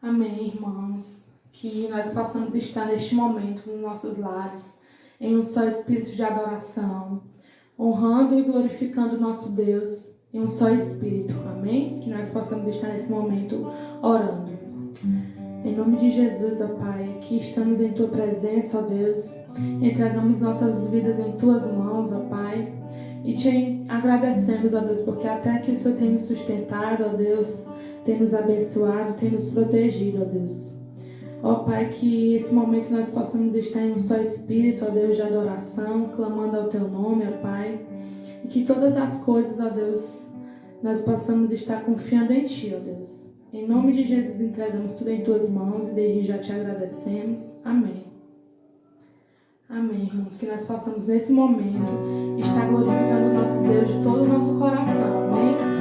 Amém, irmãos. Que nós possamos estar neste momento nos nossos lares, em um só espírito de adoração, honrando e glorificando o nosso Deus em um só espírito. Amém? Que nós possamos estar nesse momento orando. Em nome de Jesus, ó Pai, que estamos em Tua presença, ó Deus, entregamos nossas vidas em Tuas mãos, ó Pai, e Te agradecemos, ó Deus, porque até aqui o Senhor tem nos sustentado, ó Deus, tem nos abençoado, tem nos protegido, ó Deus. Ó Pai, que esse momento nós possamos estar em um só espírito, ó Deus, de adoração, clamando ao Teu nome, ó Pai, e que todas as coisas, ó Deus, nós possamos estar confiando em Ti, ó Deus. Em nome de Jesus, entregamos tudo em Tuas mãos e desde já Te agradecemos. Amém. Amém, irmãos. Que nós possamos, nesse momento, estar glorificando o nosso Deus de todo o nosso coração. Amém?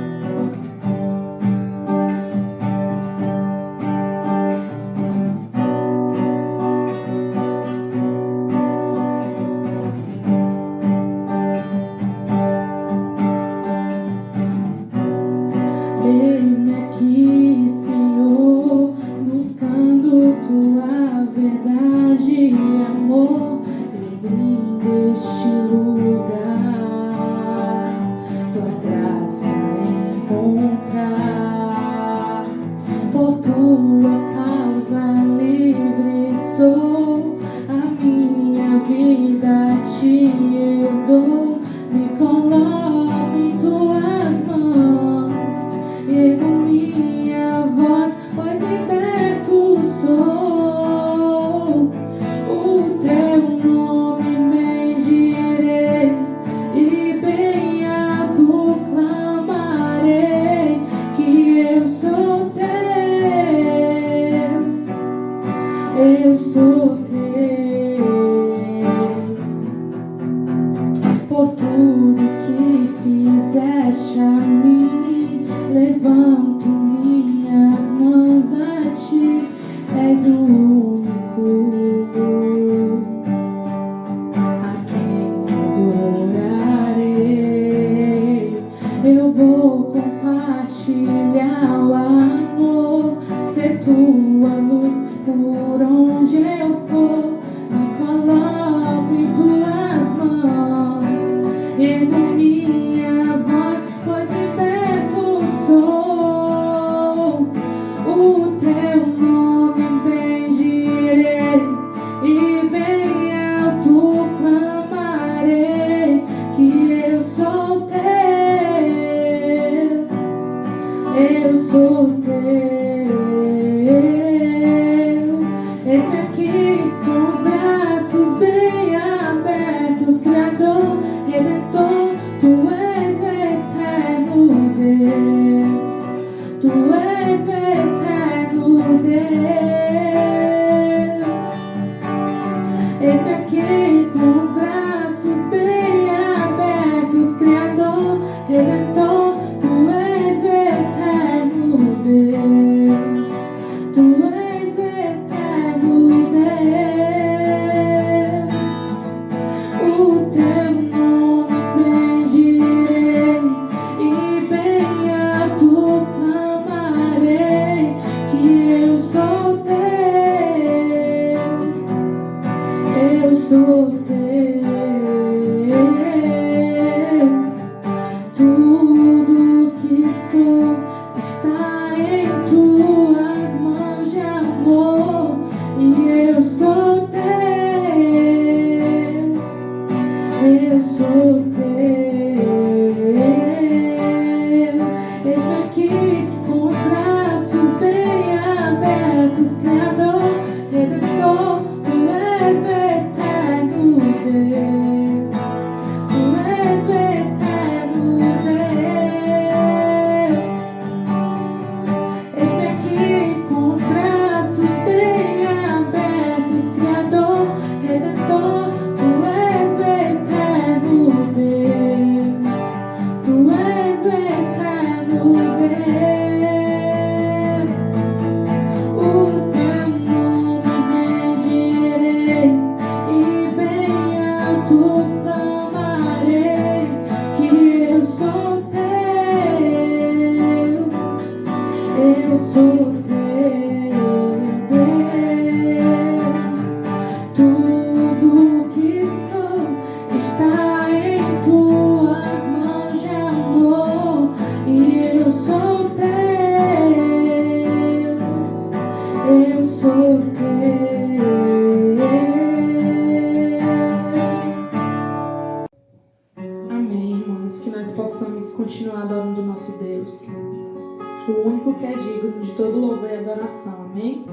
louvor e adoração, amém?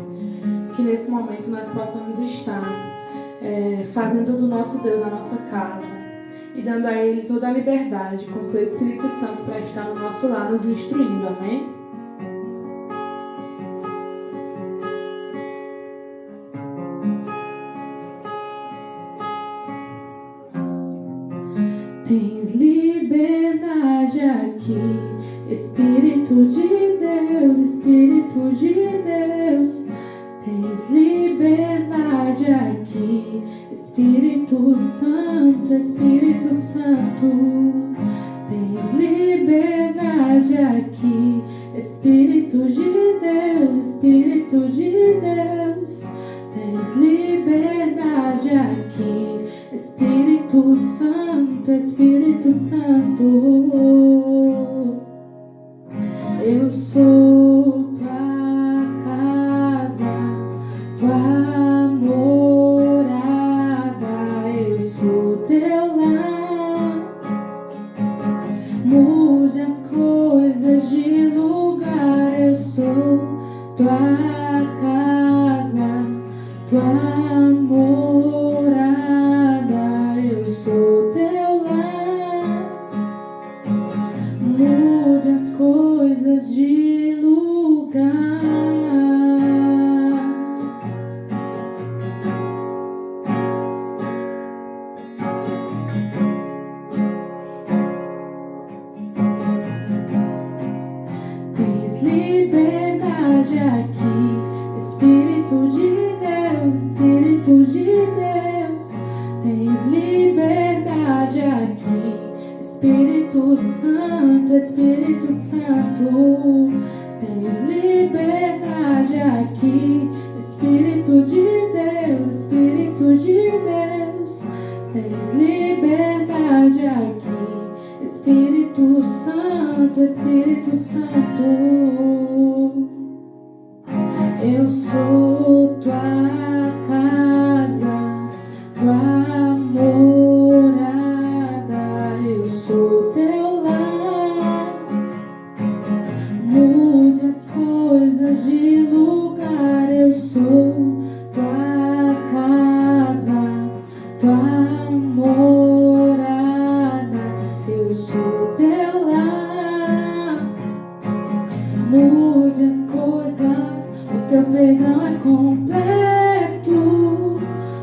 Que nesse momento nós possamos estar fazendo do nosso Deus a nossa casa e dando a Ele toda a liberdade com seu Espírito Santo para estar no nosso lar nos instruindo, amém? Tens liberdade aqui, Espírito de Deus, Espírito de Deus. Tens liberdade aqui, Espírito Santo, Espírito Santo. Tens liberdade aqui, Espírito de Deus, Espírito de Deus. Tens liberdade aqui, Espírito Santo, Espírito Santo. Eu sou tua casa, tua morada, eu sou teu lar. Mude as coisas de lugar, eu sou tua casa, tua morada, eu sou teu lar. Mude as coisas de lugar. Tens liberdade aqui, Espírito de Deus, Espírito de Deus. Tens liberdade aqui, Espírito Santo, Espírito Santo. Tens liberdade aqui, Espírito de Deus, Espírito de Deus. Tens liberdade aqui, Espírito Santo, Espírito Santo. Eu sou tua casa, tua morada, eu sou teu lar. Mude as coisas de lugar, eu sou tua casa, tua morada, eu sou teu lar. Mude as coisas, o teu perdão é completo,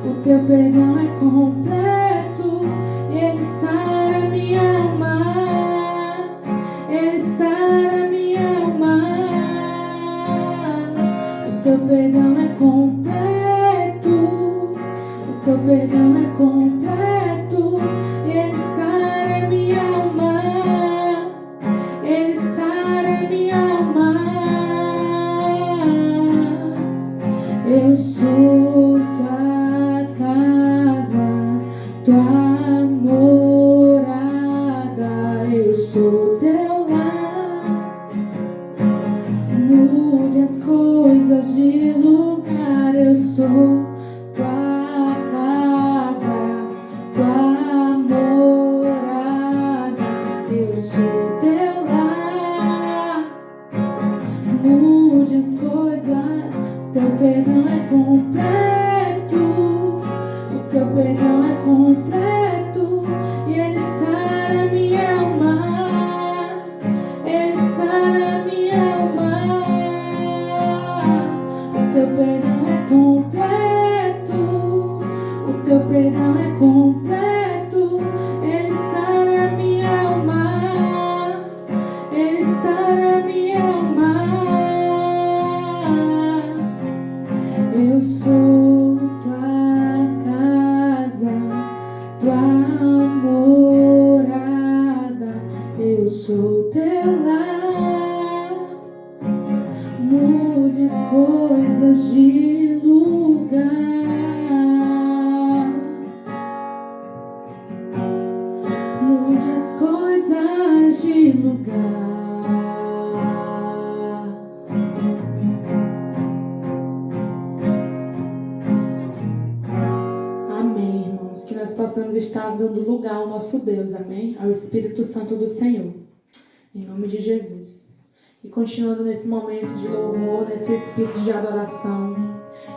o teu perdão é completo, ele sara minha alma, ele sara minha alma. O teu perdão é completo, o teu perdão é completo, ele sara minha alma, ele sara minha alma. Eu sou tua casa, tua morada, eu sou teu lar. Mude as coisas de lugar, eu sou tua casa, tua morada, eu sou teu lar. Mude as coisas, teu perdão é completo, o teu perdão é completo, e ele sara minha alma, ele sara minha alma. O teu perdão é completo, o teu perdão é completo, ele sara minha alma, ele sara minha alma. Eu sou tua casa, tua morada, eu sou teu lar. Mude as coisas de lugar, mude as coisas de lugar. Possamos estar dando lugar ao nosso Deus, amém? Ao Espírito Santo do Senhor, em nome de Jesus. e continuando nesse momento de louvor, nesse espírito de adoração,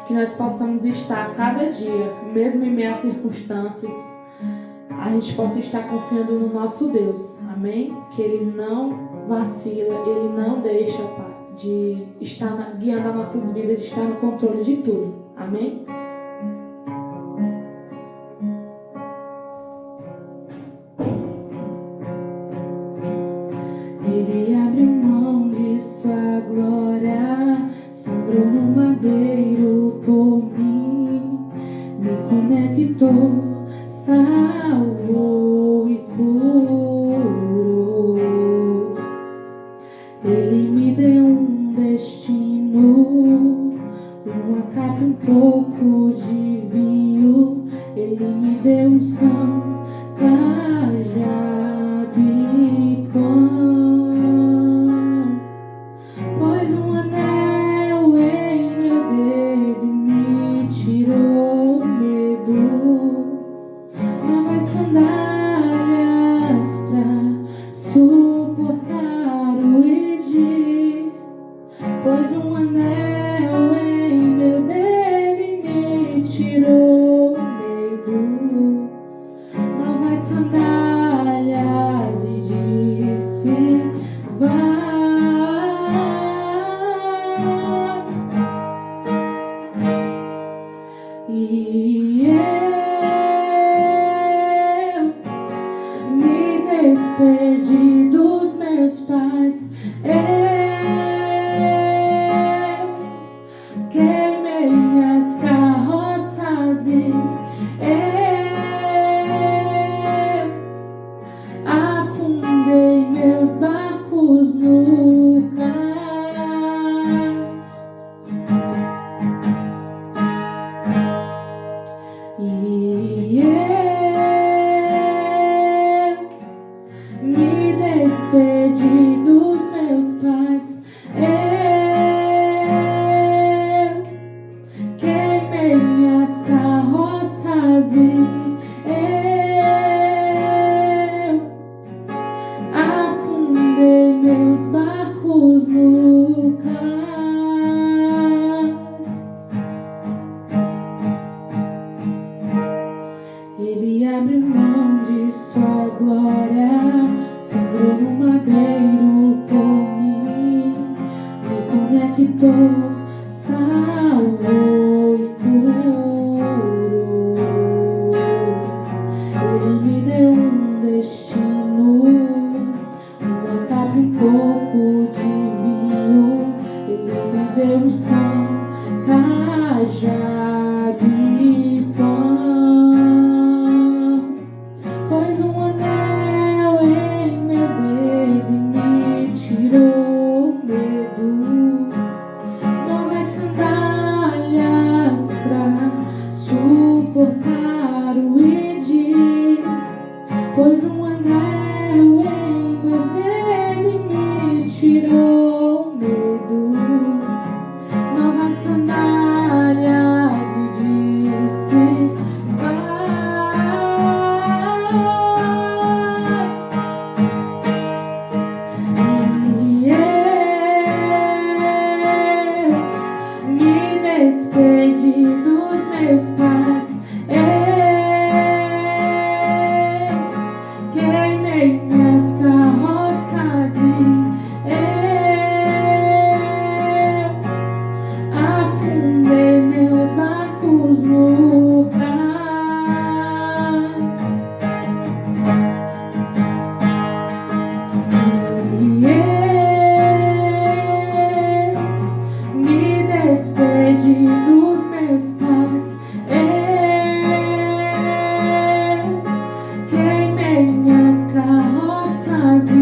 que nós possamos estar cada dia, mesmo em meio às circunstâncias, a gente possa estar confiando no nosso Deus, amém? Que Ele não vacila, Ele não deixa, Pai, de estar guiando as nossas vidas, de estar no controle de tudo, amém? Ele abriu mão de sua glória, sangrou no madeiro por mim, me conectou, salvou e curou. Ele me deu um destino, uma capa, um pouco de vinho. Ele me deu um são, cajado e pão. Pôs um anel em meu dedo e me tirou o medo. Novas sandálias pra suportar o ir. Pôs um anel em meu dedo e me tirou o medo. Novas sandálias e disse: vai. E eu me despedi dos meus pais. Eu queimei minhas carroças e eu afundei meus barcos no cais. E eu me despedi dos meus pais. Eu queimei minhas carroças e eu afundei meus barcos no cais. Ele abriu mão de sua glória, sangrou no madeiro por mim, me conectou, salvou e curou. Ele me deu um destino, uma capa, um pouco de vinho. Ele me deu um são, cajado e pão. Pôs um anel em meu dedo e me tirou o medo. Novas sandálias pra suportar o ir. Pôs um anel em meu dedo e me tirou o medo. Novas sandálias e disse: vai. E eu me despedi dos meus pais. Eu queimei minhas carroças e eu afundei meus barcos no cais. E eu me despedi dos meus pais. Eu queimei minhas carroças e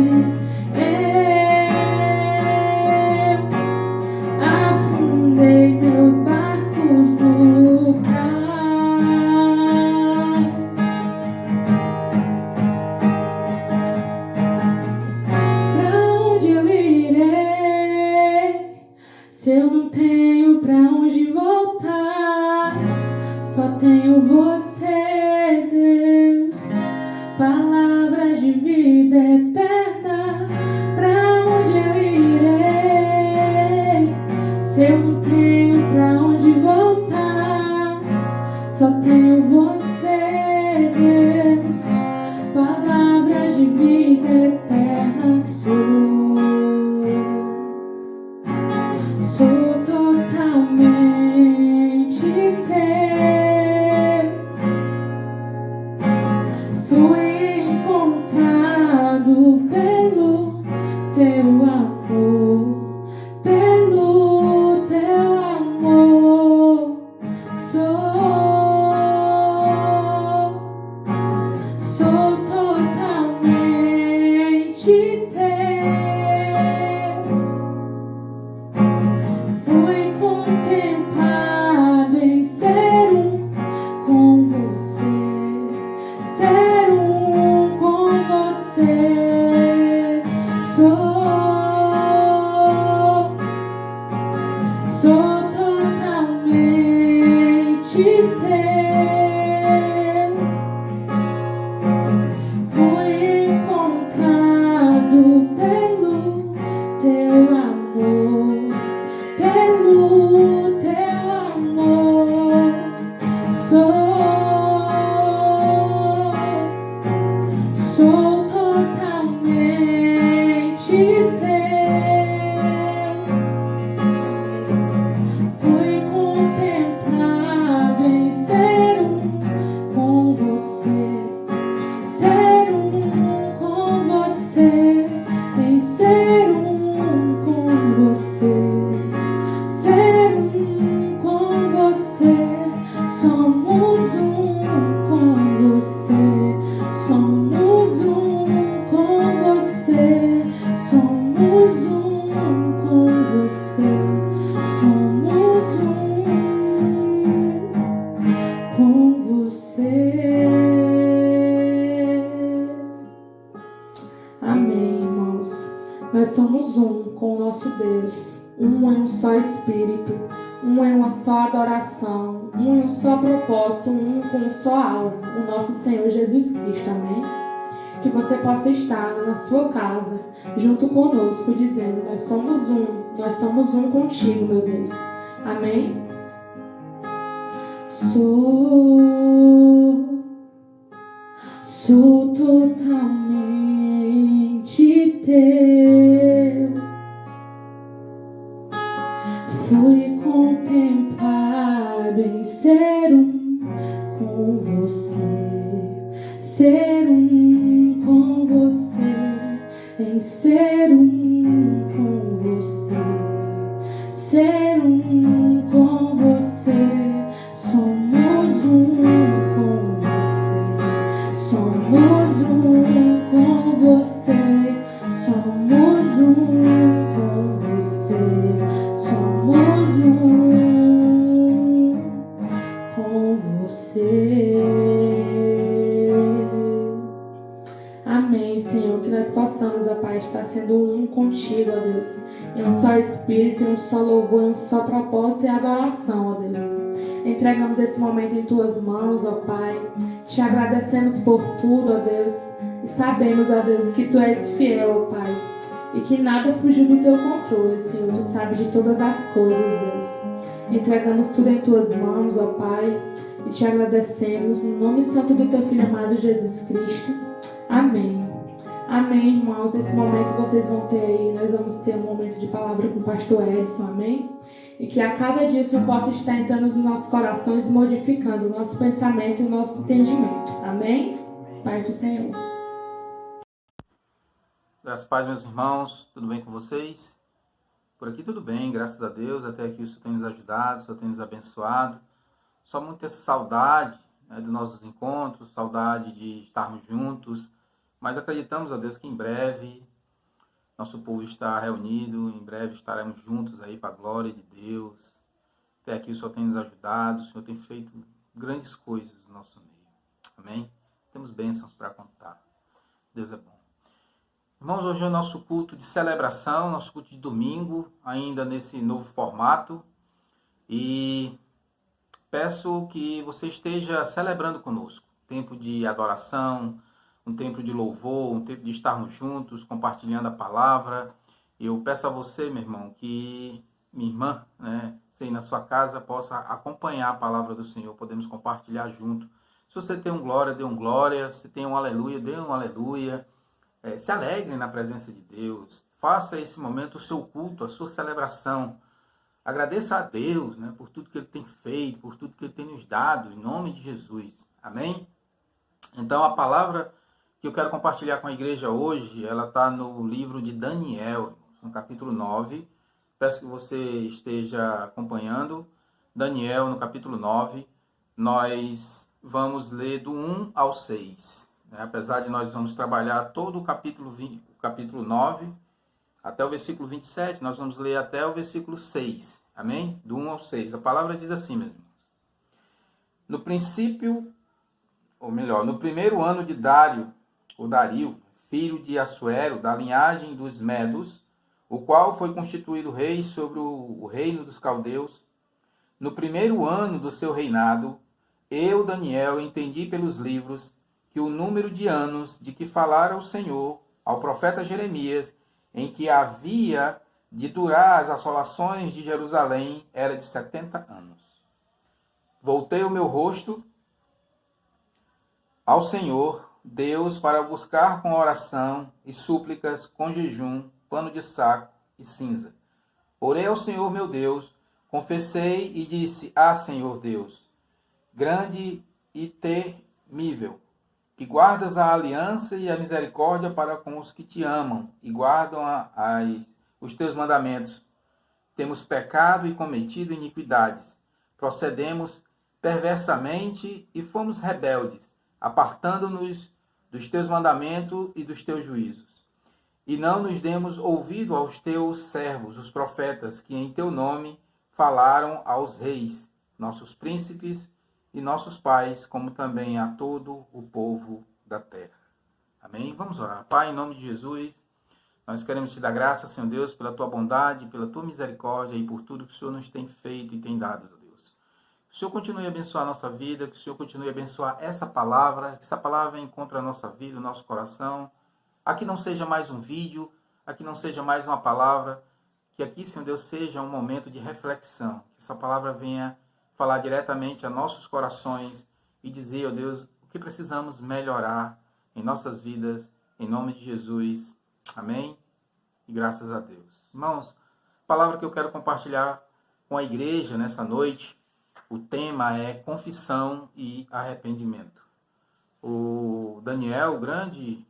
eu afundei meus barcos no cais. Pra onde eu irei, se eu não tenho pra onde voltar? Só tenho você, Deus, palavras de vida eterna. Pra onde eu irei? não tenho pra onde voltar, só tenho você, Deus. Palavras de vida eterna sou totalmente teu. Fui encontrado pelo teu amor, pelo teu amor. Sou totalmente teu. Fui contemplado em ser com você, ser com você. Sou totalmente teu. Fui encontrado pelo teu amor, pelo teu amor. Sou totalmente teu. Fui contemplado em ser com você, ser com você, em ser com você, ser com você. Somos com você, somos com você, somos com você, somos com você. Amém, irmãos. Nós somos com o nosso Deus. Em um só Espírito, em uma só adoração, em um só propósito, com um só alvo, o nosso Senhor Jesus Cristo. Amém? Que você possa estar na sua casa, junto conosco, dizendo: nós somos um contigo, meu Deus. Amém? Sou totalmente teu. Fui contemplado em ser com você, ser com você, em ser com você, ser com você. Somos com você, somos com você, somos com você, somos com você. Amém, Senhor, que nós possamos, ó Pai, estar sendo contigo, ó Deus, em um só Espírito, em um só louvor, em um só propósito e adoração, ó Deus. Entregamos esse momento em Tuas mãos, ó Pai. Te agradecemos por tudo, ó Deus. E sabemos, ó Deus, que Tu és fiel, ó Pai. E que nada fugiu do Teu controle, Senhor. Tu sabes de todas as coisas, Deus. Entregamos tudo em Tuas mãos, ó Pai. E Te agradecemos no nome santo do Teu Filho amado Jesus Cristo. Amém. Amém, irmãos. Nesse momento vocês vão ter aí, nós vamos ter um momento de palavra com o pastor Edson. Amém? E que a cada dia o Senhor possa estar entrando nos nossos corações, modificando o nosso pensamento e o nosso entendimento. Amém? Pai do Senhor. Graças a paz, meus irmãos. Tudo bem com vocês? Por aqui tudo bem, graças a Deus. Até aqui o Senhor tem nos ajudado, o Senhor tem nos abençoado. Só muita saudade, né, dos nossos encontros, saudade de estarmos juntos. Mas acreditamos, a Deus, que em breve nosso povo está reunido, em breve estaremos juntos aí para a glória de Deus. Até aqui o Senhor tem nos ajudado, o Senhor tem feito grandes coisas no nosso meio. Amém? Temos bênçãos para contar. Deus é bom. Irmãos, hoje é o nosso culto de celebração, nosso culto de domingo, ainda nesse novo formato. E peço que você esteja celebrando conosco. Tempo de adoração, um tempo de louvor, um tempo de estarmos juntos, compartilhando a palavra. Eu peço a você, meu irmão, minha irmã, né, aí na sua casa possa acompanhar a palavra do Senhor, podemos compartilhar junto. Se você tem um glória, dê um glória. Se tem um aleluia, dê um aleluia. Se alegre na presença de Deus. Faça esse momento o seu culto, a sua celebração. Agradeça a Deus, né, por tudo que Ele tem feito, por tudo que Ele tem nos dado, em nome de Jesus. Amém? Então, a palavra que eu quero compartilhar com a igreja hoje, ela está no livro de Daniel, no capítulo 9. Peço que você esteja acompanhando. Daniel, no capítulo 9, nós vamos ler do 1 ao 6. Né? Apesar de nós vamos trabalhar todo o capítulo 9, até o versículo 27, nós vamos ler até o versículo 6. Amém? Do 1 ao 6. A palavra diz assim, meus irmãos. No princípio, ou melhor, no primeiro ano de Dario, filho de Assuero, da linhagem dos Medos, o qual foi constituído rei sobre o reino dos caldeus, no primeiro ano do seu reinado, eu, Daniel, entendi pelos livros que o número de anos de que falara o Senhor ao profeta Jeremias, em que havia de durar as assolações de Jerusalém, era de 70 anos. Voltei o meu rosto ao Senhor, Deus, para buscar com oração e súplicas, com jejum, pano de saco e cinza. Orei ao Senhor meu Deus, confessei e disse: Senhor Deus, grande e temível, que guardas a aliança e a misericórdia para com os que te amam e guardam os teus mandamentos. Temos pecado e cometido iniquidades. Procedemos perversamente e fomos rebeldes, apartando-nos dos teus mandamentos e dos teus juízos. E não nos demos ouvido aos teus servos, os profetas, que em teu nome falaram aos reis, nossos príncipes e nossos pais, como também a todo o povo da terra. Amém? Vamos orar. Pai, em nome de Jesus, nós queremos te dar graça, Senhor Deus, pela tua bondade, pela tua misericórdia e por tudo que o Senhor nos tem feito e tem dado, Deus. Que o Senhor continue a abençoar a nossa vida, que o Senhor continue a abençoar essa palavra, que essa palavra encontre a nossa vida, o nosso coração. Aqui não seja mais um vídeo, aqui não seja mais uma palavra, que aqui, Senhor Deus, seja um momento de reflexão, que essa palavra venha falar diretamente a nossos corações e dizer, ó Deus, o que precisamos melhorar em nossas vidas, em nome de Jesus. Amém? E graças a Deus. Irmãos, a palavra que eu quero compartilhar com a igreja nessa noite, o tema é confissão e arrependimento. O Daniel, o grande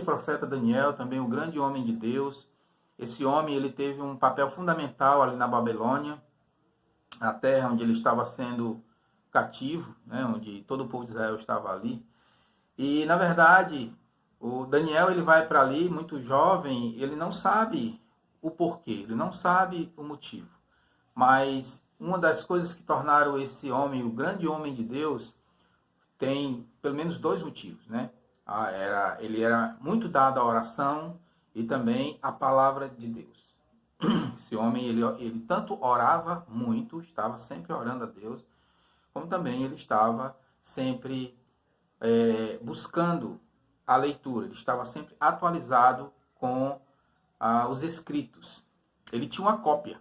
profeta Daniel, também o grande homem de Deus, esse homem ele teve um papel fundamental ali na Babilônia, a terra onde ele estava sendo cativo, né, onde todo o povo de Israel estava ali. E, na verdade, o Daniel ele vai para ali, muito jovem, ele não sabe o porquê, ele não sabe o motivo. Mas uma das coisas que tornaram esse homem, o grande homem de Deus, tem pelo menos dois motivos, né? Ele era muito dado à oração e também à palavra de Deus. Esse homem, ele tanto orava muito, estava sempre orando a Deus, como também ele estava sempre buscando a leitura, ele estava sempre atualizado com os escritos. Ele tinha uma cópia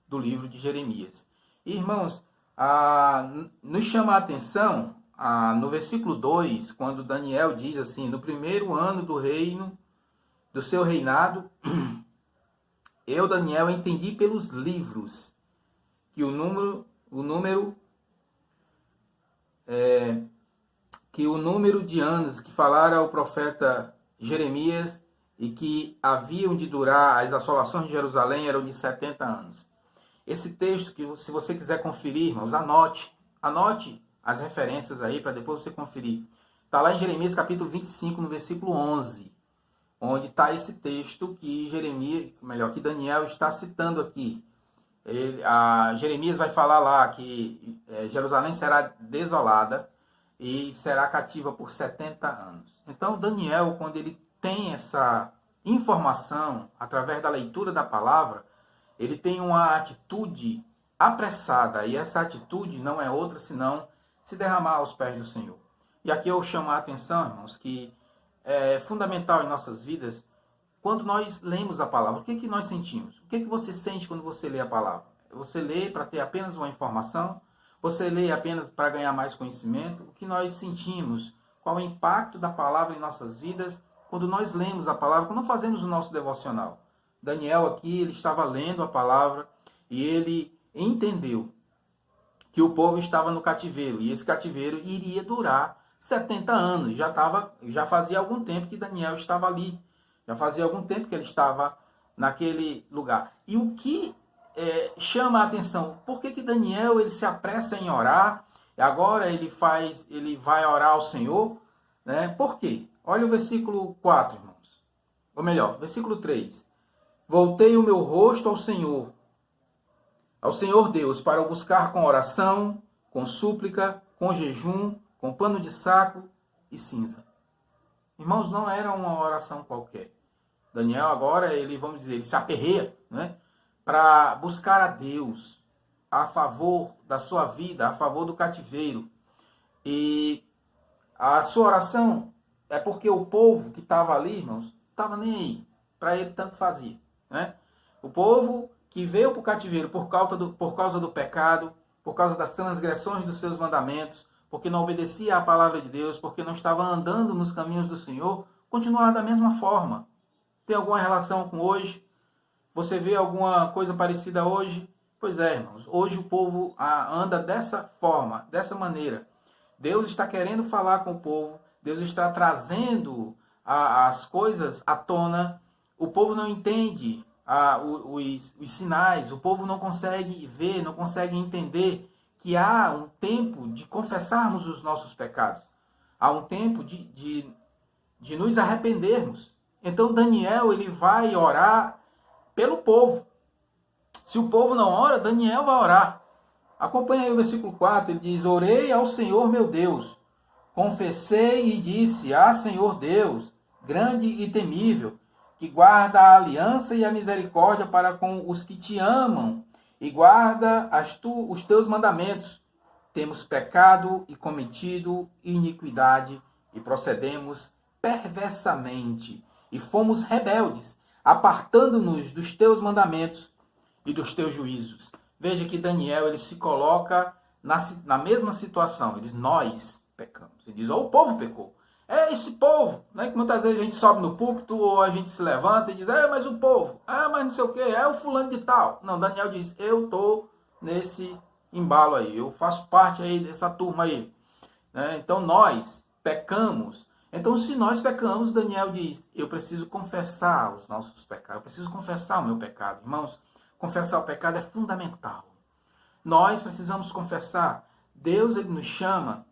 do livro de Jeremias. E, irmãos, nos chama a atenção, no versículo 2, quando Daniel diz assim, no primeiro ano do seu reinado, eu, Daniel, entendi pelos livros que o número de anos que falara o profeta Jeremias e que haviam de durar as assolações de Jerusalém eram de 70 anos. Esse texto, que se você quiser conferir, irmãos, anote as referências aí para depois você conferir. Está lá em Jeremias capítulo 25, no versículo 11, onde está esse texto que que Daniel está citando aqui. Jeremias vai falar lá que Jerusalém será desolada e será cativa por 70 anos. Então, Daniel, quando ele tem essa informação, através da leitura da palavra, ele tem uma atitude apressada, e essa atitude não é outra senão se derramar aos pés do Senhor. E aqui eu chamo a atenção, irmãos, que é fundamental em nossas vidas, quando nós lemos a palavra, o que nós sentimos? O que você sente quando você lê a palavra? Você lê para ter apenas uma informação? Você lê apenas para ganhar mais conhecimento? O que nós sentimos? Qual o impacto da palavra em nossas vidas quando nós lemos a palavra, quando fazemos o nosso devocional? Daniel aqui, ele estava lendo a palavra e ele entendeu que o povo estava no cativeiro, e esse cativeiro iria durar 70 anos. Já fazia algum tempo que Daniel estava ali. Já fazia algum tempo que ele estava naquele lugar. E o que chama a atenção, por que Daniel ele se apressa em orar? Agora ele vai orar ao Senhor, né? Por quê? Olha o versículo 4, irmãos. Ou melhor, versículo 3. Voltei o meu rosto ao Senhor Deus, para o buscar com oração, com súplica, com jejum, com pano de saco e cinza. Irmãos, não era uma oração qualquer. Daniel agora, ele se aperreia, né, para buscar a Deus a favor da sua vida, a favor do cativeiro. E a sua oração é porque o povo que estava ali, irmãos, estava nem aí. Para ele tanto fazia, né? O povo que veio para o cativeiro por causa do pecado, por causa das transgressões dos seus mandamentos, porque não obedecia à palavra de Deus, porque não estava andando nos caminhos do Senhor, continuava da mesma forma. Tem alguma relação com hoje? Você vê alguma coisa parecida hoje? Pois é, irmãos. Hoje o povo anda dessa forma, dessa maneira. Deus está querendo falar com o povo. Deus está trazendo as coisas à tona. O povo não entende os sinais. O povo não consegue ver, não consegue entender que há um tempo de confessarmos os nossos pecados. Há um tempo de nos arrependermos. Então Daniel ele vai orar pelo povo. Se o povo não ora, Daniel vai orar. Acompanha aí o versículo 4, ele diz: orei ao Senhor meu Deus, confessei e disse: Senhor Deus, grande e temível, que guarda a aliança e a misericórdia para com os que te amam, e guarda os teus mandamentos. Temos pecado e cometido iniquidade, e procedemos perversamente, e fomos rebeldes, apartando-nos dos teus mandamentos e dos teus juízos. Veja que Daniel ele se coloca na mesma situação. Ele diz: nós pecamos. Ele diz: o povo pecou. É esse povo, né? Que muitas vezes a gente sobe no púlpito ou a gente se levanta e diz: mas o povo, mas não sei o que, é o fulano de tal. Não, Daniel diz: eu estou nesse embalo aí, eu faço parte aí dessa turma aí, né? Então nós pecamos. Então, se nós pecamos, Daniel diz: eu preciso confessar os nossos pecados, eu preciso confessar o meu pecado. Irmãos, confessar o pecado é fundamental. Nós precisamos confessar. Deus ele nos chama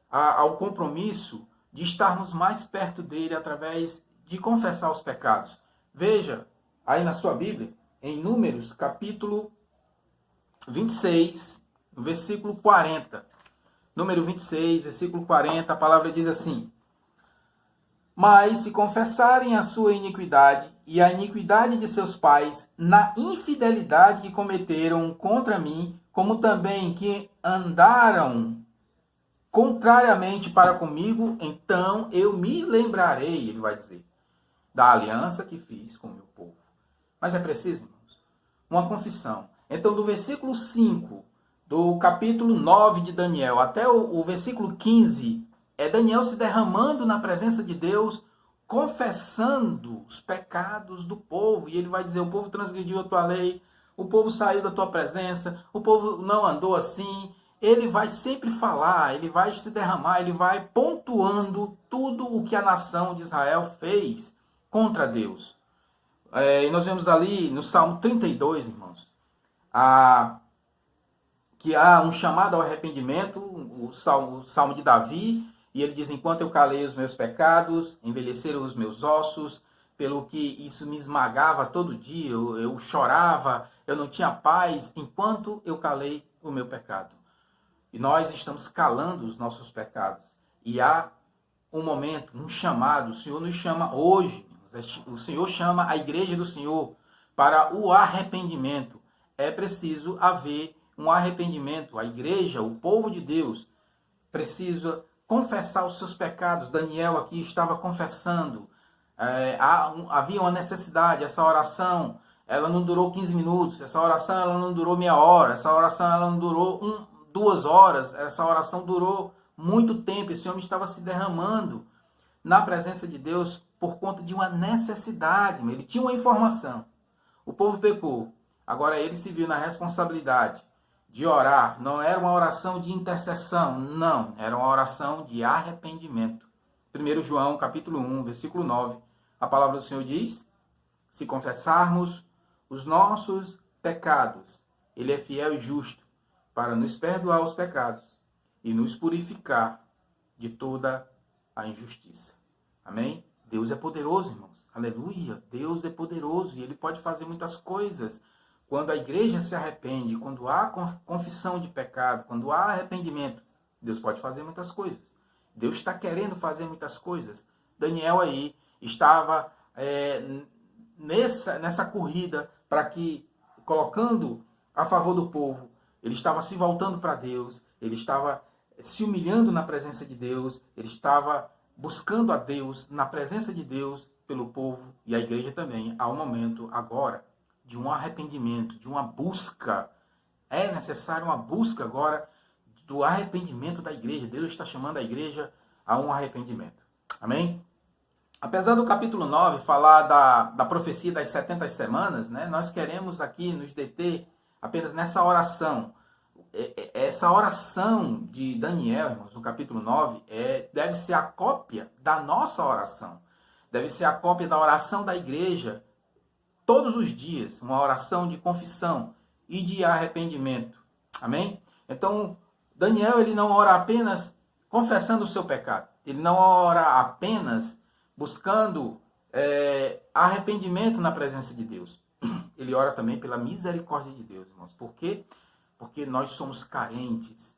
ao compromisso de estarmos mais perto dele através de confessar os pecados. Veja aí na sua Bíblia, em Números, capítulo 26, versículo 40. Número 26, versículo 40, a palavra diz assim: mas se confessarem a sua iniquidade e a iniquidade de seus pais, na infidelidade que cometeram contra mim, como também que andaram contrariamente para comigo, então eu me lembrarei, ele vai dizer, da aliança que fiz com o meu povo. Mas é preciso, irmãos, uma confissão. Então, do versículo 5, do capítulo 9 de Daniel, até o versículo 15, é Daniel se derramando na presença de Deus, confessando os pecados do povo. E ele vai dizer: o povo transgrediu a tua lei, o povo saiu da tua presença, o povo não andou assim. Ele vai sempre falar, ele vai se derramar, ele vai pontuando tudo o que a nação de Israel fez contra Deus. E nós vemos ali no Salmo 32, irmãos, que há um chamado ao arrependimento, o Salmo de Davi, e ele diz: enquanto eu calei os meus pecados, envelheceram os meus ossos, pelo que isso me esmagava todo dia, eu chorava, eu não tinha paz, enquanto eu calei o meu pecado. E nós estamos calando os nossos pecados. E há um momento, um chamado, o Senhor nos chama hoje, o Senhor chama a igreja do Senhor para o arrependimento. É preciso haver um arrependimento. A igreja, o povo de Deus, precisa confessar os seus pecados. Daniel aqui estava confessando. Havia uma necessidade, essa oração ela não durou 15 minutos, essa oração ela não durou meia hora, essa oração ela não durou 2 horas, essa oração durou muito tempo. Esse homem estava se derramando na presença de Deus por conta de uma necessidade. Ele tinha uma informação. O povo pecou. Agora ele se viu na responsabilidade de orar. Não era uma oração de intercessão, não. Era uma oração de arrependimento. 1 João, capítulo 1, versículo 9. A palavra do Senhor diz: se confessarmos os nossos pecados, Ele é fiel e justo para nos perdoar os pecados e nos purificar de toda a injustiça. Amém? Deus é poderoso, irmãos. Aleluia. Deus é poderoso e Ele pode fazer muitas coisas. Quando a igreja se arrepende, quando há confissão de pecado, quando há arrependimento, Deus pode fazer muitas coisas. Deus está querendo fazer muitas coisas. Daniel aí estava nessa corrida para que, colocando a favor do povo, ele estava se voltando para Deus, ele estava se humilhando na presença de Deus, ele estava buscando a Deus, na presença de Deus, pelo povo e a igreja também. Há um momento agora de um arrependimento, de uma busca. É necessário uma busca agora do arrependimento da igreja. Deus está chamando a igreja a um arrependimento. Amém? Apesar do capítulo 9 falar da profecia das 70 semanas, né, nós queremos aqui nos deter apenas nessa oração. Essa oração de Daniel, irmãos, no capítulo 9, deve ser a cópia da nossa oração. Deve ser a cópia da oração da igreja todos os dias. Uma oração de confissão e de arrependimento. Amém? Então, Daniel, ele não ora apenas confessando o seu pecado. Ele não ora apenas buscando arrependimento na presença de Deus. Ele ora também pela misericórdia de Deus, irmãos. Por quê? Porque nós somos carentes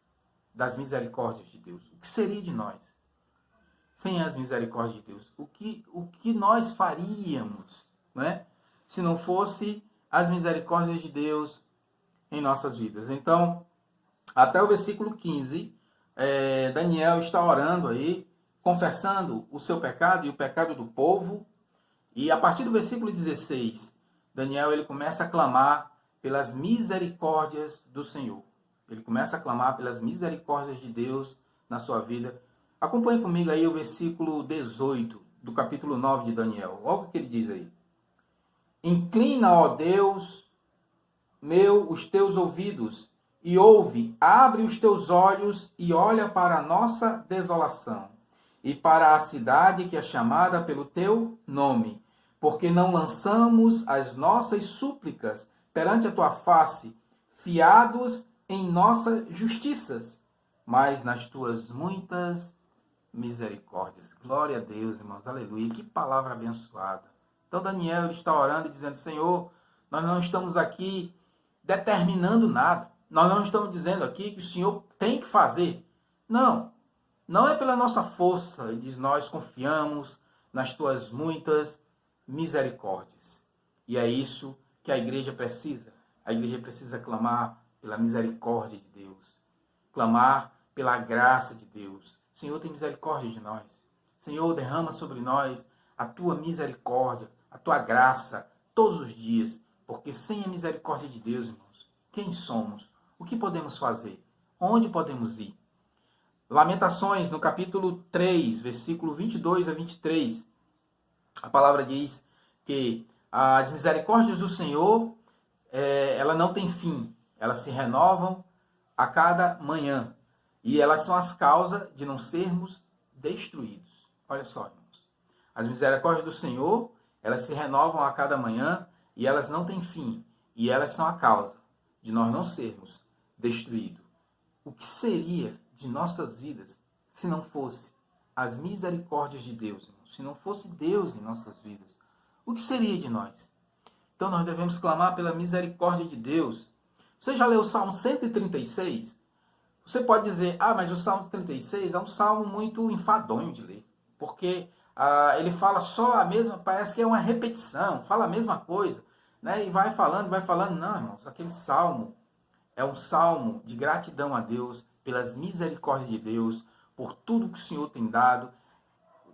das misericórdias de Deus. O que seria de nós sem as misericórdias de Deus? O que nós faríamos, né, se não fosse as misericórdias de Deus em nossas vidas? Então, até o versículo 15, Daniel está orando aí, confessando o seu pecado e o pecado do povo. E a partir do versículo 16, Daniel ele começa a clamar pelas misericórdias do Senhor. Ele começa a clamar pelas misericórdias de Deus na sua vida. Acompanhe comigo aí o versículo 18 do capítulo 9 de Daniel. Olha o que ele diz aí. Inclina, ó Deus, os teus ouvidos e ouve, abre os teus olhos e olha para a nossa desolação e para a cidade que é chamada pelo teu nome, porque não lançamos as nossas súplicas perante a tua face, fiados em nossas justiças, mas nas tuas muitas misericórdias. Glória a Deus, irmãos, aleluia, que palavra abençoada. Então Daniel ele está orando e dizendo: Senhor, nós não estamos aqui determinando nada, nós não estamos dizendo aqui que o Senhor tem que fazer. Não é pela nossa força, ele diz, nós confiamos nas tuas muitas misericórdias. E é isso que a igreja precisa. A igreja precisa clamar pela misericórdia de Deus. Clamar pela graça de Deus. Senhor, tem misericórdia de nós. Senhor, derrama sobre nós a tua misericórdia, a tua graça, todos os dias. Porque sem a misericórdia de Deus, irmãos, quem somos? O que podemos fazer? Onde podemos ir? Lamentações, no capítulo 3, versículo 22 a 23, a palavra diz que as misericórdias do Senhor, ela não tem fim, elas se renovam a cada manhã, e elas são as causas de não sermos destruídos. Olha só, irmãos, as misericórdias do Senhor, elas se renovam a cada manhã, e elas não têm fim, e elas são a causa de nós não sermos destruídos. O que seria de nossas vidas se não fosse as misericórdias de Deus, irmãos? Se não fosse Deus em nossas vidas, o que seria de nós? Então nós devemos clamar pela misericórdia de Deus. Você já leu o Salmo 136? Você pode dizer, mas o Salmo 36 é um salmo muito enfadonho de ler, porque ele fala só a mesma, parece que é uma repetição, fala a mesma coisa, né? E vai falando. Não, irmãos, aquele salmo é um salmo de gratidão a Deus, pelas misericórdias de Deus, por tudo que o Senhor tem dado.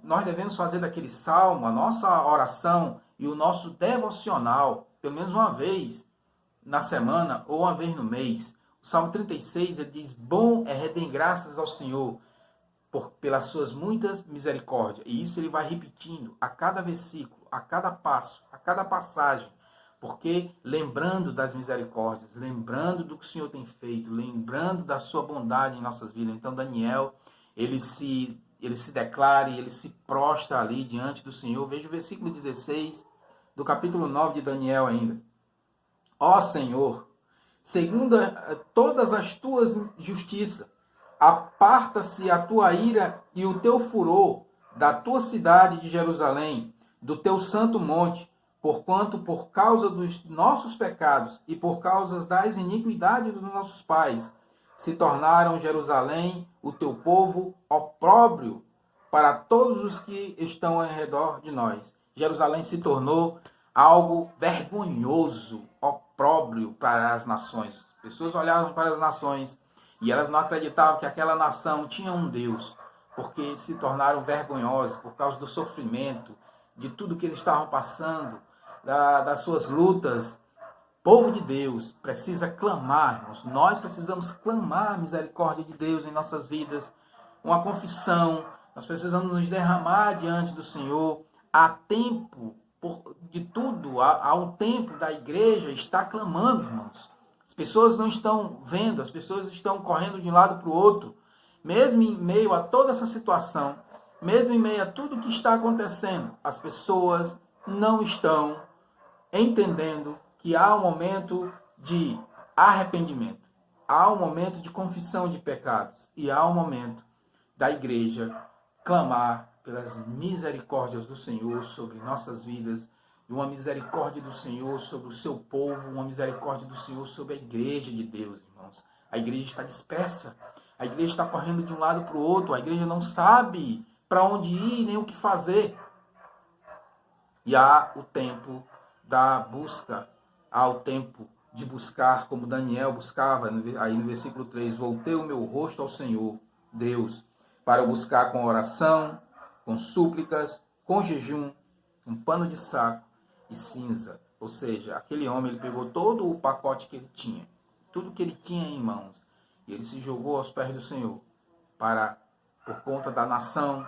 Nós devemos fazer daquele salmo a nossa oração e o nosso devocional pelo menos uma vez na semana ou uma vez no mês. O Salmo 36, ele diz, bom é render graças ao Senhor pelas suas muitas misericórdias. E isso ele vai repetindo a cada versículo, a cada passo, a cada passagem. Porque lembrando das misericórdias, lembrando do que o Senhor tem feito, lembrando da sua bondade em nossas vidas. Então Daniel, ele se declara e ele se prostra ali diante do Senhor. Veja o versículo 16 do capítulo 9 de Daniel ainda. Ó Senhor, segundo todas as tuas justiças, aparta-se a tua ira e o teu furor da tua cidade de Jerusalém, do teu santo monte, porquanto por causa dos nossos pecados e por causa das iniquidades dos nossos pais, se tornaram Jerusalém, o teu povo, opróbrio para todos os que estão ao redor de nós. Jerusalém se tornou algo vergonhoso, opróbrio para as nações. As pessoas olhavam para as nações e elas não acreditavam que aquela nação tinha um Deus, porque se tornaram vergonhosas por causa do sofrimento, de tudo que eles estavam passando, das suas lutas. Povo de Deus precisa clamar, irmãos. Nós precisamos clamar a misericórdia de Deus em nossas vidas, uma confissão. Nós precisamos nos derramar diante do Senhor. Há tempo de tudo, há um tempo da igreja está clamando, irmãos. As pessoas não estão vendo, as pessoas estão correndo de um lado para o outro. Mesmo em meio a toda essa situação, mesmo em meio a tudo que está acontecendo, as pessoas não estão entendendo que há um momento de arrependimento, há um momento de confissão de pecados e há um momento da igreja clamar pelas misericórdias do Senhor sobre nossas vidas, uma misericórdia do Senhor sobre o seu povo, uma misericórdia do Senhor sobre a igreja de Deus, irmãos. A igreja está dispersa, a igreja está correndo de um lado para o outro, a igreja não sabe para onde ir nem o que fazer. E há o tempo da busca, há o tempo de buscar, como Daniel buscava, aí no versículo 3, voltei o meu rosto ao Senhor, Deus, para buscar com oração, com súplicas, com jejum, um pano de saco e cinza. Ou seja, aquele homem, ele pegou todo o pacote que ele tinha, tudo que ele tinha em mãos, e ele se jogou aos pés do Senhor, por conta da nação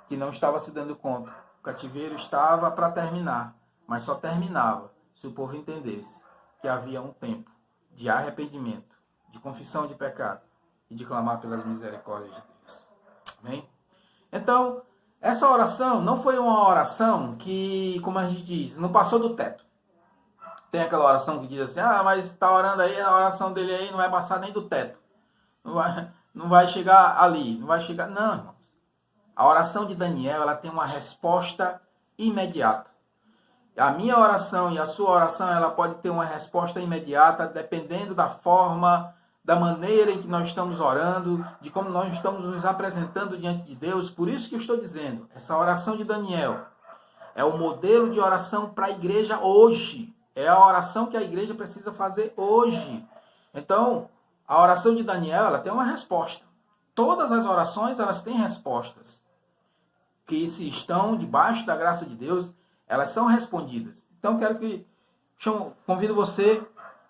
que não estava se dando conta. O cativeiro estava para terminar, mas só terminava se o povo entendesse que havia um tempo de arrependimento, de confissão de pecado e de clamar pelas misericórdias de Deus. Amém? Então, essa oração não foi uma oração que, como a gente diz, não passou do teto. Tem aquela oração que diz assim, mas está orando aí, a oração dele aí não vai passar nem do teto. Não vai chegar ali, não vai chegar... Não, irmãos. A oração de Daniel, ela tem uma resposta imediata. A minha oração e a sua oração, ela pode ter uma resposta imediata, dependendo da forma, da maneira em que nós estamos orando, de como nós estamos nos apresentando diante de Deus. Por isso que eu estou dizendo, essa oração de Daniel é o modelo de oração para a igreja hoje. É a oração que a igreja precisa fazer hoje. Então, a oração de Daniel, ela tem uma resposta. Todas as orações, elas têm respostas. Que se estão debaixo da graça de Deus, elas são respondidas. Então, convido você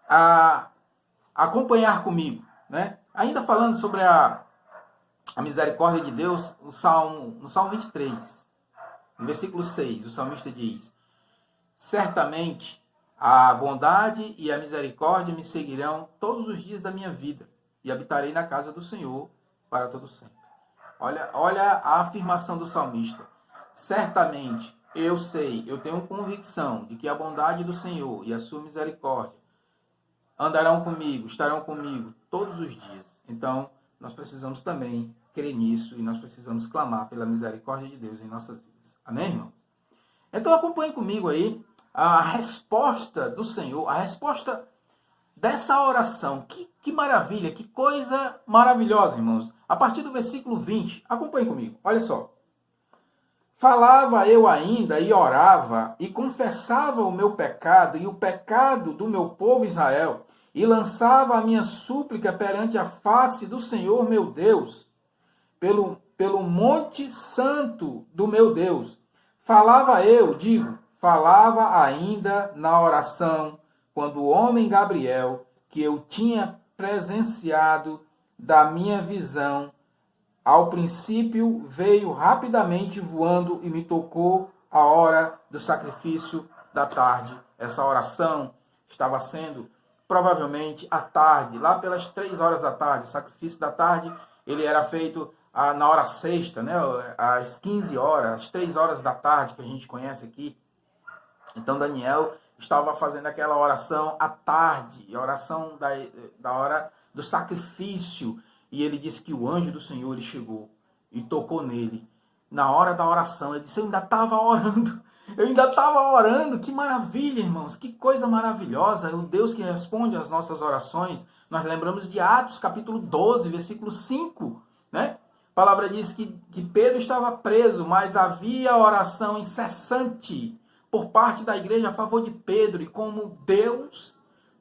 a acompanhar comigo, né? Ainda falando sobre a misericórdia de Deus, no Salmo 23, no versículo 6, o salmista diz, certamente a bondade e a misericórdia me seguirão todos os dias da minha vida, e habitarei na casa do Senhor para todo sempre. Olha a afirmação do salmista. Certamente, eu sei, eu tenho convicção de que a bondade do Senhor e a sua misericórdia andarão comigo, estarão comigo todos os dias. Então, nós precisamos também crer nisso e nós precisamos clamar pela misericórdia de Deus em nossas vidas. Amém, irmão? Então, acompanhe comigo aí a resposta do Senhor, a resposta dessa oração. Que maravilha, que coisa maravilhosa, irmãos. A partir do versículo 20, acompanhe comigo, olha só. Falava eu ainda e orava e confessava o meu pecado e o pecado do meu povo Israel e lançava a minha súplica perante a face do Senhor meu Deus, pelo monte santo do meu Deus. Falava eu, falava ainda na oração, quando o homem Gabriel, que eu tinha presenciado da minha visão, ao princípio veio rapidamente voando e me tocou a hora do sacrifício da tarde. Essa oração estava sendo provavelmente à tarde, lá pelas 3 horas da tarde. O sacrifício da tarde ele era feito na hora sexta, né? Às 15 horas, às 3 horas da tarde, que a gente conhece aqui. Então Daniel estava fazendo aquela oração à tarde, a oração da hora do sacrifício. E ele disse que o anjo do Senhor ele chegou e tocou nele. Na hora da oração, ele disse, eu ainda estava orando. Que maravilha, irmãos, que coisa maravilhosa. O Deus que responde às nossas orações. Nós lembramos de Atos, capítulo 12, versículo 5, né? A palavra diz que Pedro estava preso, mas havia oração incessante por parte da igreja a favor de Pedro. E como Deus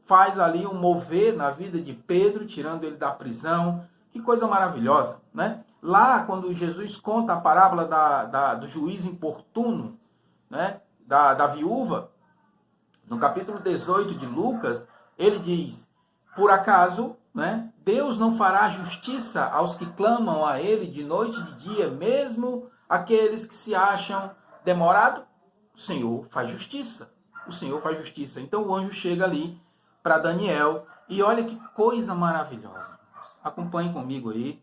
faz ali um mover na vida de Pedro, tirando ele da prisão. Que coisa maravilhosa, né? Lá, quando Jesus conta a parábola do juiz importuno, né? Da viúva, no capítulo 18 de Lucas, ele diz, por acaso, né? Deus não fará justiça aos que clamam a ele de noite e de dia, mesmo aqueles que se acham demorados? O Senhor faz justiça. O Senhor faz justiça. Então o anjo chega ali para Daniel e olha que coisa maravilhosa. Acompanhe comigo aí,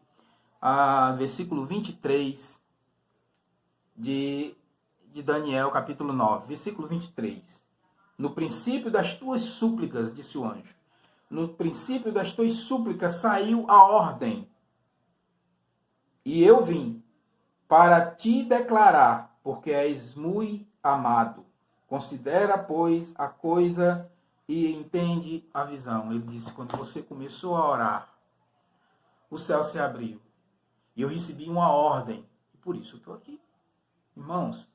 versículo 23 de Daniel, capítulo 9. Versículo 23. No princípio das tuas súplicas, disse o anjo, no princípio das tuas súplicas saiu a ordem. E eu vim para te declarar, porque és muito amado. Considera, pois, a coisa e entende a visão. Ele disse, quando você começou a orar, o céu se abriu. E eu recebi uma ordem. E por isso eu estou aqui. Irmãos,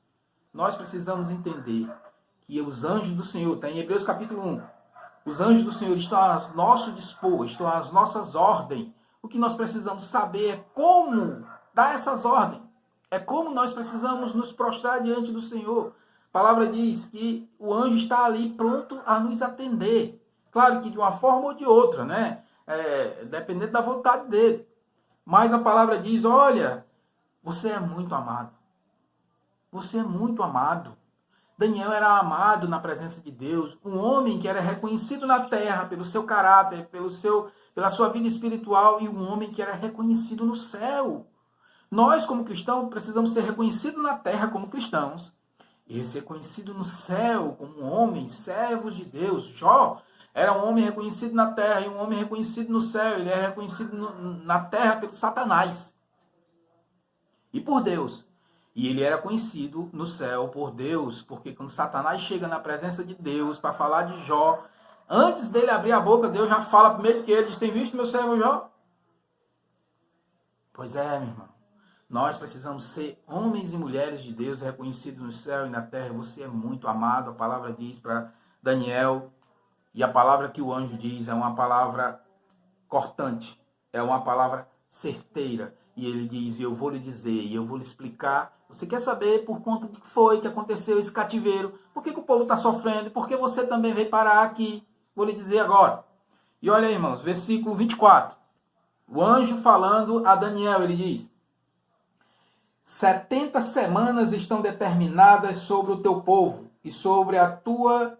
nós precisamos entender que os anjos do Senhor, está em Hebreus capítulo 1, os anjos do Senhor estão a nosso dispor, estão às nossas ordens. O que nós precisamos saber é como dar essas ordens. É como nós precisamos nos prostrar diante do Senhor. A palavra diz que o anjo está ali pronto a nos atender. Claro que de uma forma ou de outra, né? Dependendo da vontade dele. Mas a palavra diz, olha, você é muito amado. Você é muito amado. Daniel era amado na presença de Deus. Um homem que era reconhecido na terra pelo seu caráter, pela sua vida espiritual, e um homem que era reconhecido no céu. Nós, como cristãos, precisamos ser reconhecidos na terra como cristãos e ser reconhecidos no céu como homens, servos de Deus. Jó era um homem reconhecido na terra e um homem reconhecido no céu. Ele era reconhecido na terra pelo Satanás e por Deus. E ele era conhecido no céu por Deus, porque quando Satanás chega na presença de Deus para falar de Jó, antes dele abrir a boca, Deus já fala primeiro que ele diz, tem visto meu servo Jó? Pois é, meu irmão. Nós precisamos ser homens e mulheres de Deus reconhecidos no céu e na terra. Você é muito amado, a palavra diz para Daniel. E a palavra que o anjo diz é uma palavra cortante, é uma palavra certeira. E ele diz, eu vou lhe dizer, e eu vou lhe explicar. Você quer saber por conta do que foi que aconteceu esse cativeiro? Por que o povo está sofrendo? Por que você também veio parar aqui? Vou lhe dizer agora. E olha aí, irmãos, versículo 24. O anjo falando a Daniel, ele diz, 70 semanas estão determinadas sobre o teu povo e sobre a tua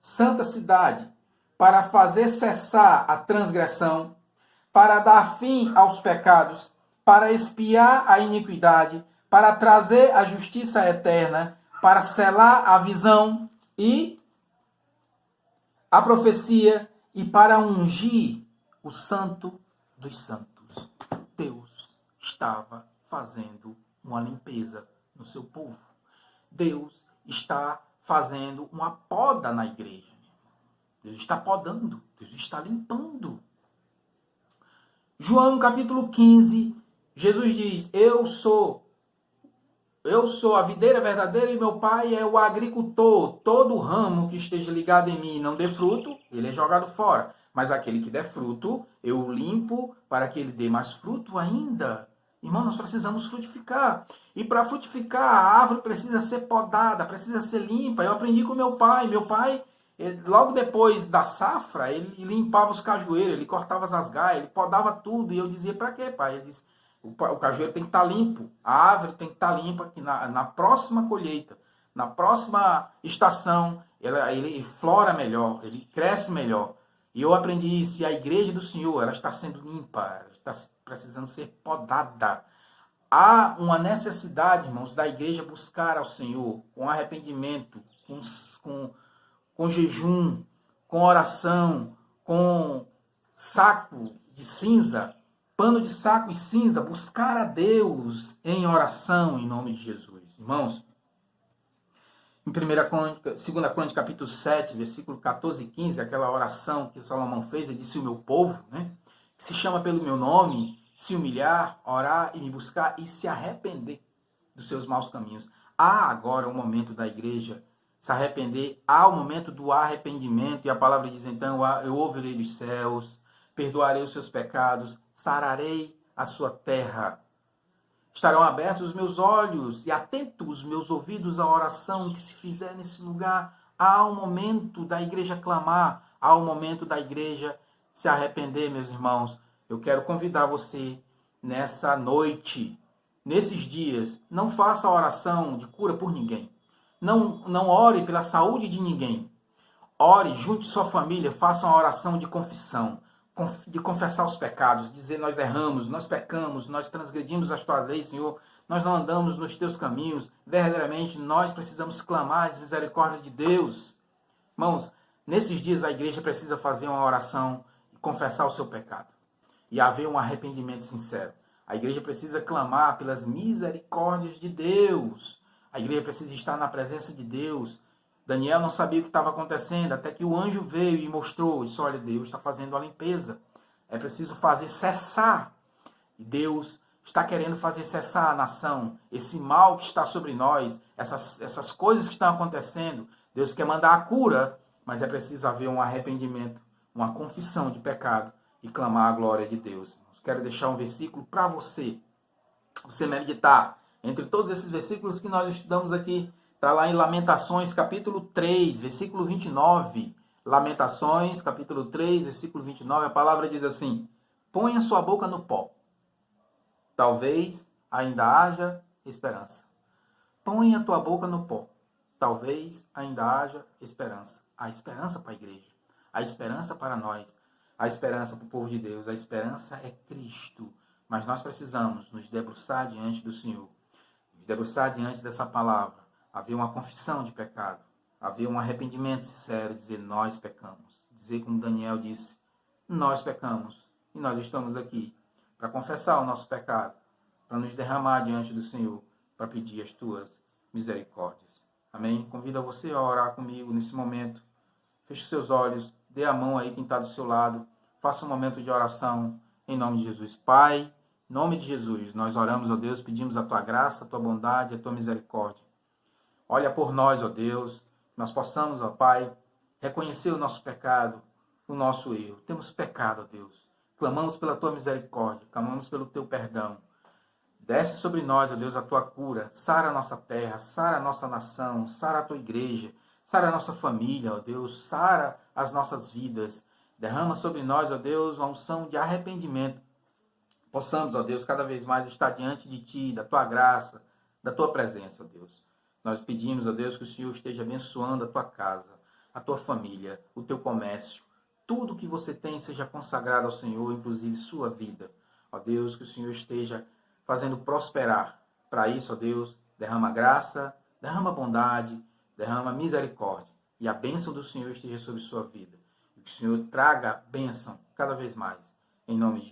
santa cidade, para fazer cessar a transgressão, para dar fim aos pecados, para expiar a iniquidade, para trazer a justiça eterna, para selar a visão e a profecia, e para ungir o santo dos santos. Deus estava fazendo uma limpeza no seu povo. Deus está fazendo uma poda na igreja. Deus está podando, Deus está limpando. João capítulo 15, Jesus diz, eu sou a videira verdadeira e meu pai é o agricultor. Todo ramo que esteja ligado em mim e não dê fruto, ele é jogado fora. Mas aquele que der fruto, eu o limpo para que ele dê mais fruto ainda. Irmão, nós precisamos frutificar. E para frutificar, a árvore precisa ser podada, precisa ser limpa. Eu aprendi com meu pai. Meu pai, logo depois da safra, ele limpava os cajueiros, ele cortava as asgaias, ele podava tudo. E eu dizia, para quê, pai? Ele disse, o cajueiro tem que estar limpo, a árvore tem que estar limpa, que na próxima colheita, na próxima estação, ele flora melhor, ele cresce melhor. E eu aprendi isso, e a igreja do Senhor, ela está sendo limpa, ela está precisando ser podada. Há uma necessidade, irmãos, da igreja buscar ao Senhor com arrependimento, com jejum, com oração, com saco de cinza, pano de saco e cinza, buscar a Deus em oração em nome de Jesus. Irmãos, em 2 Crônica, capítulo 7, versículo 14 e 15, aquela oração que Salomão fez, ele disse, o meu povo, né, que se chama pelo meu nome, se humilhar, orar e me buscar e se arrepender dos seus maus caminhos. Há agora o momento da igreja se arrepender, há o momento do arrependimento, e a palavra diz, então, eu ouvirei dos céus, perdoarei os seus pecados, sararei a sua terra. Estarão abertos os meus olhos e atentos os meus ouvidos à oração que se fizer nesse lugar. Há um momento da igreja clamar, há um momento da igreja se arrepender, meus irmãos. Eu quero convidar você nessa noite, nesses dias, não faça a oração de cura por ninguém. Não ore pela saúde de ninguém. Ore, junte sua família, faça uma oração de confissão, de confessar os pecados, dizer nós erramos, nós pecamos, nós transgredimos as tuas leis, Senhor, nós não andamos nos teus caminhos, verdadeiramente nós precisamos clamar as misericórdias de Deus. Irmãos, nesses dias a igreja precisa fazer uma oração e confessar o seu pecado e haver um arrependimento sincero. A igreja precisa clamar pelas misericórdias de Deus. A igreja precisa estar na presença de Deus. Daniel não sabia o que estava acontecendo, até que o anjo veio e mostrou, disse, olha, Deus está fazendo a limpeza. É preciso fazer cessar. E Deus está querendo fazer cessar a nação, esse mal que está sobre nós, essas coisas que estão acontecendo. Deus quer mandar a cura, mas é preciso haver um arrependimento, uma confissão de pecado e clamar a glória de Deus. Quero deixar um versículo para você meditar. Entre todos esses versículos que nós estudamos aqui, está lá em Lamentações, capítulo 3, versículo 29. Lamentações, capítulo 3, versículo 29, a palavra diz assim, põe a sua boca no pó, talvez ainda haja esperança. Põe a tua boca no pó, talvez ainda haja esperança. Há esperança para a igreja, há esperança para nós, há esperança para o povo de Deus, a esperança é Cristo. Mas nós precisamos nos debruçar diante do Senhor, nos debruçar diante dessa palavra, haver uma confissão de pecado, haver um arrependimento sincero, dizer nós pecamos. Dizer como Daniel disse, nós pecamos e nós estamos aqui para confessar o nosso pecado, para nos derramar diante do Senhor, para pedir as tuas misericórdias. Amém? Convido você a orar comigo nesse momento. Feche seus olhos, dê a mão aí quem está do seu lado, faça um momento de oração em nome de Jesus. Pai, em nome de Jesus, nós oramos, ó Deus, pedimos a tua graça, a tua bondade, a tua misericórdia. Olha por nós, ó Deus, nós possamos, ó Pai, reconhecer o nosso pecado, o nosso erro. Temos pecado, ó Deus. Clamamos pela tua misericórdia, clamamos pelo teu perdão. Desce sobre nós, ó Deus, a tua cura. Sara a nossa terra, sara a nossa nação, sara a tua igreja, sara a nossa família, ó Deus, sara as nossas vidas. Derrama sobre nós, ó Deus, uma unção de arrependimento. Possamos, ó Deus, cada vez mais estar diante de ti, da tua graça, da tua presença, ó Deus. Nós pedimos, ó Deus, que o Senhor esteja abençoando a tua casa, a tua família, o teu comércio. Tudo que você tem seja consagrado ao Senhor, inclusive sua vida. Ó Deus, que o Senhor esteja fazendo prosperar. Para isso, ó Deus, derrama graça, derrama bondade, derrama misericórdia. E a bênção do Senhor esteja sobre sua vida. E que o Senhor traga bênção cada vez mais. Em nome de